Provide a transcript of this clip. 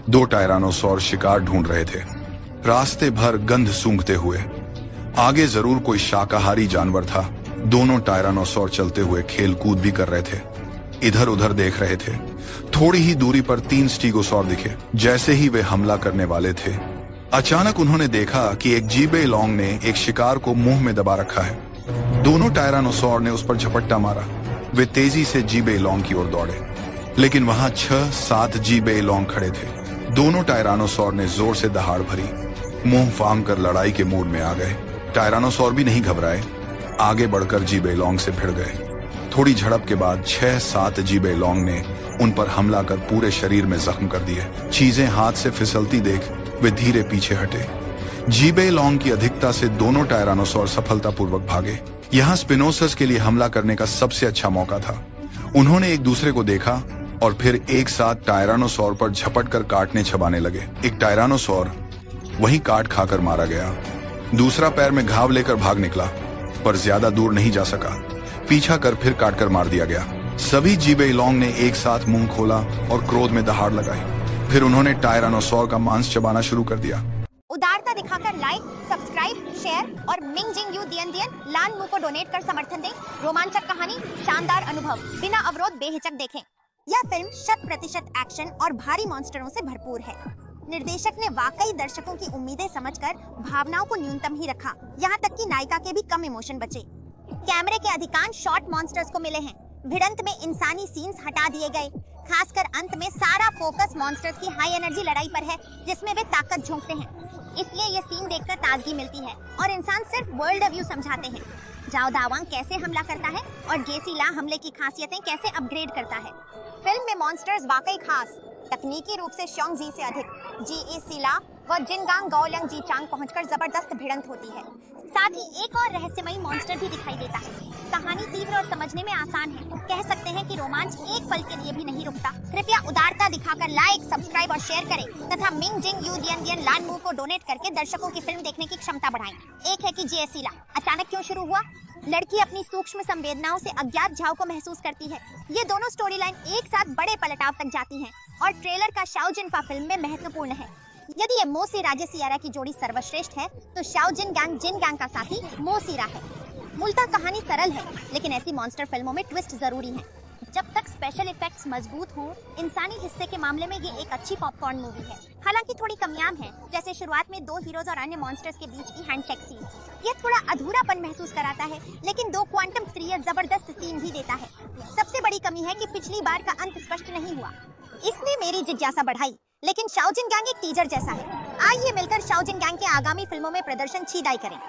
दो टायरानोसॉर शिकार ढूंढ रहे थे, रास्ते भर गंध सूंघते हुए। आगे जरूर कोई शाकाहारी जानवर था। दोनों टायरानोसॉर चलते हुए खेल कूद भी कर रहे थे, इधर उधर देख रहे थे। थोड़ी ही दूरी पर 3 स्टीगोसॉर दिखे। जैसे ही वे हमला करने वाले थे, अचानक उन्होंने देखा कि एक जीबे लॉन्ग ने एक शिकार को मुंह में दबा रखा है। दोनों टायरानोसॉर ने उस पर झपट्टा मारा। वे तेजी से जीबे लॉन्ग की ओर दौड़े, लेकिन वहां 6-7 जीबे लॉन्ग खड़े थे। दोनों टायरानोसॉर ने जोर से दहाड़ भरी, मुंह फांग कर लड़ाई के मूड में आ गए। टायरानोसॉर भी नहीं घबराए, आगे बढ़कर जीबे लॉन्ग से भिड़ गए। थोड़ी झड़प के बाद 6-7 जीबे लॉन्ग ने उन पर हमला कर पूरे शरीर में जख्म कर दिए। चीजें हाथ से फिसलती देख वे धीरे पीछे हटे। जीबे लॉन्ग की अधिकता से दोनों टायरानोसॉर सफलतापूर्वक भागे। यहाँ स्पिनोसस के लिए हमला करने का सबसे अच्छा मौका था। उन्होंने एक दूसरे को देखा और फिर एक साथ टायरानोसॉर पर झपट कर काटने छबाने लगे। एक टायरानोसॉर वहीं काट खाकर मारा गया। दूसरा पैर में घाव लेकर भाग निकला, पर ज्यादा दूर नहीं जा सका। पीछा कर फिर काटकर मार दिया गया। सभी जीबे लॉन्ग ने एक साथ मुंह खोला और क्रोध में दहाड़ लगाई। फिर उन्होंने टायरानोसॉर का मांस चबाना शुरू कर दिया। उदारता दिखाकर लाइक, सब्सक्राइब, शेयर और मिंग जिंग यू दियन दियन लान मू को डोनेट कर समर्थन दें। रोमांचक कहानी, शानदार अनुभव, बिना अवरोध बेहिचक देखें। यह फिल्म 100% एक्शन और भारी मॉन्स्टरों से भरपूर है। निर्देशक ने वाकई दर्शकों की उम्मीदें समझकर भावनाओं को न्यूनतम ही रखा। यहाँ तक कि नायिका के भी कम इमोशन बचे। कैमरे के अधिकांश शॉट मॉन्स्टर्स को मिले हैं। भिड़ंत में इंसानी सीन्स हटा दिए गए। खासकर अंत में सारा फोकस मॉन्स्टर्स की हाई एनर्जी लड़ाई पर है, जिसमें वे ताकत झोंकते हैं। इसलिए ये सीन देखकर ताजगी मिलती है और इंसान सिर्फ वर्ल्ड व्यू समझाते हैं। जाओ दावांग कैसे हमला करता है और गेसीला हमले की खासियतें कैसे अपग्रेड करता है। फिल्म में मॉन्स्टर्स वाकई खास, तकनीकी रूप से शोंग जी से अधिक जी सिला व जिनगांग गौलंग जी चांग पहुंचकर जबरदस्त भिड़ंत होती है। साथ ही एक और रहस्यमयी मॉन्स्टर भी दिखाई देता है। कहानी तीव्र और समझने में आसान है। कह सकते हैं कि रोमांच एक पल के लिए भी नहीं रुकता। कृपया उदारता दिखाकर लाइक, सब्सक्राइब और शेयर करें तथा मिंग जिंग यू दियन दियन लान मू को डोनेट करके दर्शकों की फिल्म देखने की क्षमता बढ़ाएं। एक है कि जेसीला अचानक क्यों शुरू हुआ। लड़की अपनी सूक्ष्म संवेदनाओं से अज्ञात झाव को महसूस करती है। ये दोनों स्टोरी लाइन एक साथ बड़े पलटाव तक जाती हैं और ट्रेलर का शाओ जिनफा फिल्म में महत्वपूर्ण है। यदि ये मोसी राजेसियारा की जोड़ी सर्वश्रेष्ठ है, तो शाओ जिन गैंग का साथी मोसीरा है। मूलतः कहानी सरल है, लेकिन ऐसी मॉन्स्टर फिल्मों में ट्विस्ट जरूरी है। जब तक स्पेशल इफेक्ट्स मजबूत हों, इंसानी हिस्से के मामले में ये एक अच्छी पॉपकॉर्न मूवी है। हालांकि थोड़ी कमियां हैं, जैसे शुरुआत में 2 हीरोज और अन्य मॉन्स्टर्स के बीच की हैंडशेक सीन। ये थोड़ा अधूरापन महसूस कराता है, लेकिन 2 क्वांटम थ्रिलर जबरदस्त सीन भी देता है। सबसे बड़ी कमी है कि पिछली बार का अंत स्पष्ट नहीं हुआ। इसने मेरी जिज्ञासा बढ़ाई, लेकिन शाओ जिन गैंग एक टीजर जैसा है। आइए मिलकर शाओ जिन गैंग के आगामी फिल्मों में प्रदर्शन छीदाई करें।